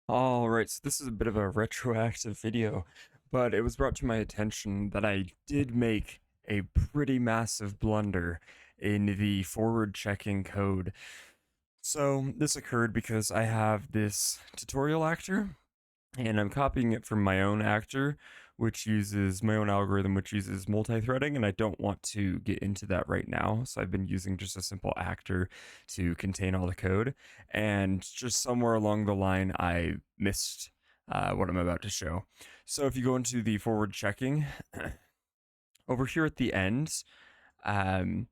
Alright, so this is a bit of a retroactive video, but it was brought to my attention that I did make a pretty massive blunder in the forward checking code. So this occurred because I have this tutorial actor, and I'm copying it from my own actor, which uses my own algorithm, which uses multi-threading, and I don't want to get into that right now. So I've been using just a simple actor to contain all the code, and just somewhere along the line, I missed what I'm about to show. So if you go into the forward checking, over here at the end, um,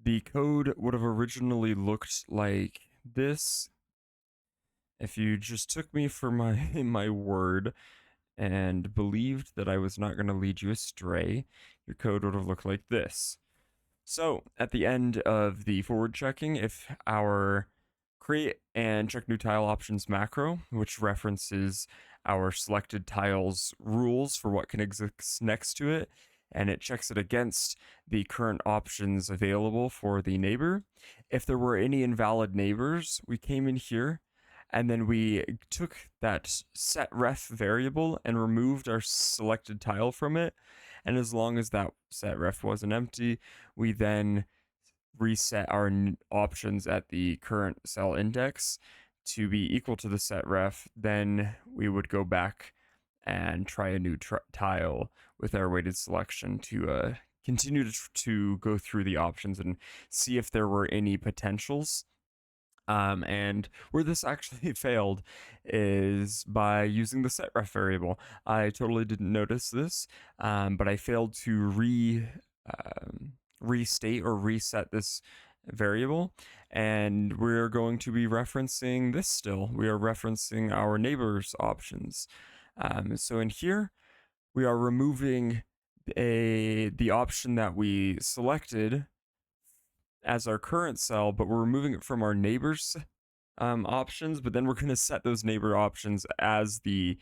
the code would have originally looked like this. If you just took me for my word and believed that I was not going to lead you astray, your code would have looked like this. So at the end of the forward checking, if our create and check new tile options macro, which references our selected tiles rules for what can exist next to it, and it checks it against the current options available for the neighbor. If there were any invalid neighbors, we came in here and then we took that set ref variable and removed our selected tile from it. And as long as that set ref wasn't empty, we then reset our options at the current cell index to be equal to the set ref. Then we would go back and try a new tile with our weighted selection to continue to go through the options and see if there were any potentials. And where this actually failed is by using the set ref variable. I totally didn't notice this, but I failed to restate or reset this variable, and we're going to be referencing this still. We are referencing our neighbors options. So in here, we are removing the option that we selected as our current cell, but we're removing it from our neighbors options, but then we're going to set those neighbor options as the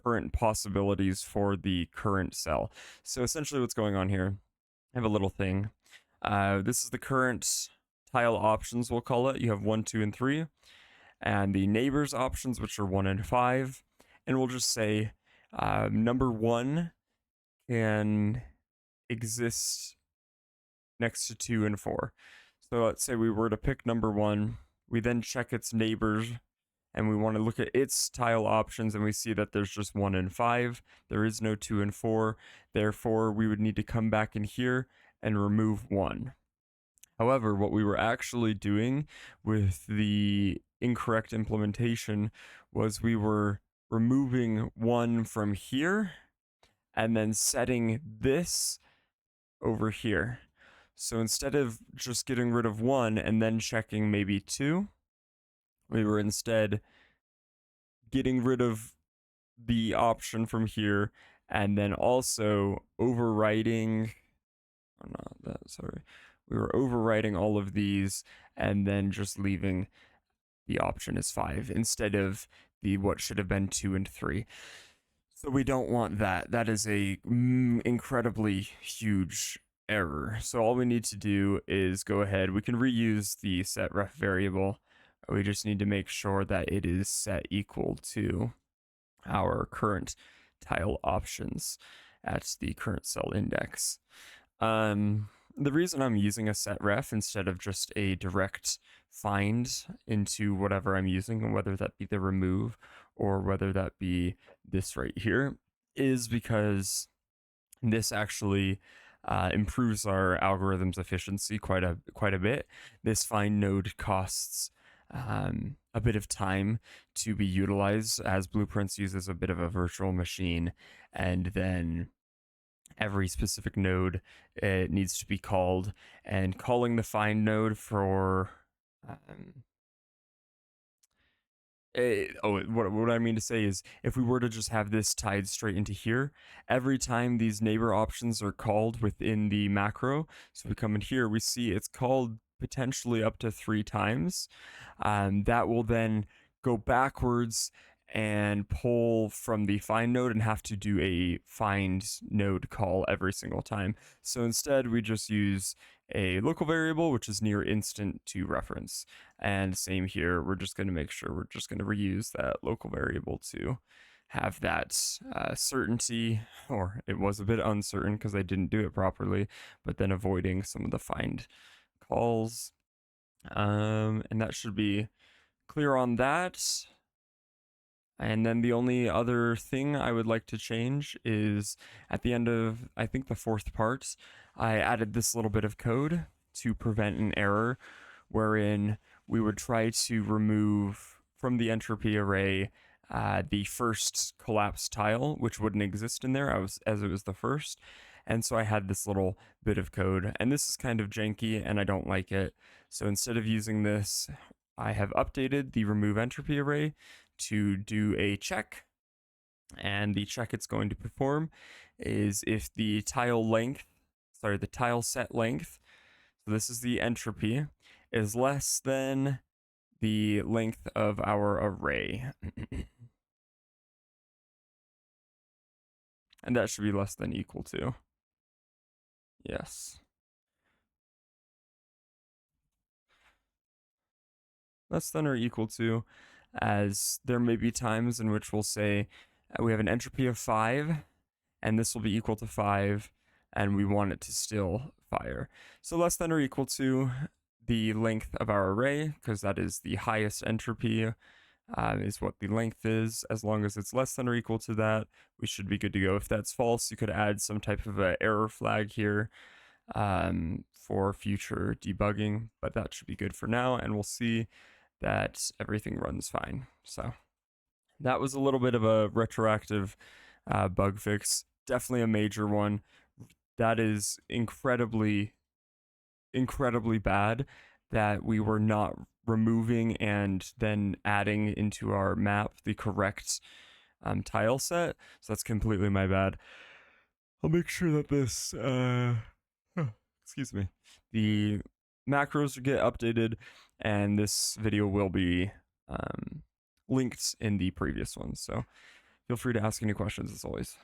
current possibilities for the current cell. So essentially what's going on here, I have a little thing. This is the current tile options, we'll call it. You have 1, 2, and 3, and the neighbors options, which are 1 and 5. And we'll just say number 1 can exist next to 2 and 4. So let's say we were to pick number 1, we then check its neighbors, and we want to look at its tile options, and we see that there's just 1 and 5. There is no 2 and 4. Therefore, we would need to come back in here and remove 1. However, what we were actually doing with the incorrect implementation was we were removing 1 from here and then setting this over here. So instead of just getting rid of 1 and then checking maybe 2, we were instead getting rid of the option from here and then also overwriting, oh, not that, sorry. We were overwriting all of these and then just leaving the option as 5 instead of the what should have been 2 and 3. So we don't want that. That is a incredibly huge error. So all we need to do is go ahead. We can reuse the set ref variable. We just need to make sure that it is set equal to our current tile options at the current cell index. The reason I'm using a set ref instead of just a direct find into whatever I'm using, whether that be the remove or whether that be this right here, is because this actually improves our algorithm's efficiency quite a bit. This find node costs a bit of time to be utilized, as Blueprints uses a bit of a virtual machine, and then every specific node it needs to be called, and calling the find node for what I mean to say is, if we were to just have this tied straight into here, every time these neighbor options are called within the macro, so we come in here, we see it's called potentially up to 3 times. That will then go backwards and pull from the find node and have to do a find node call every single time. So instead, we just use a local variable, which is near instant to reference. And same here, we're just going to make sure we're just going to reuse that local variable to have that certainty, or it was a bit uncertain because I didn't do it properly, but then avoiding some of the find calls. And that should be clear on that. And then the only other thing I would like to change is at the end of, I think, the fourth part, I added this little bit of code to prevent an error wherein we would try to remove from the entropy array the first collapsed tile, which wouldn't exist in there as it was the first. And so I had this little bit of code, and this is kind of janky and I don't like it. So instead of using this, I have updated the remove entropy array to do a check, and the check it's going to perform is if the tile set length, so this is the entropy, is less than the length of our array. And that should be less than equal to. Yes. Less than or equal to, as there may be times in which we'll say we have an entropy of 5, and this will be equal to 5, and we want it to still fire. So less than or equal to the length of our array, because that is the highest entropy, is what the length is. As long as it's less than or equal to that, we should be good to go. If that's false, you could add some type of an error flag here for future debugging, but that should be good for now, and we'll see that everything runs fine. So that was a little bit of a retroactive bug fix. Definitely a major one. That is incredibly bad that we were not removing and then adding into our map the correct tile set. So that's completely my bad. I'll make sure that this, excuse me, the macros get updated, and this video will be linked in the previous one. So feel free to ask any questions as always.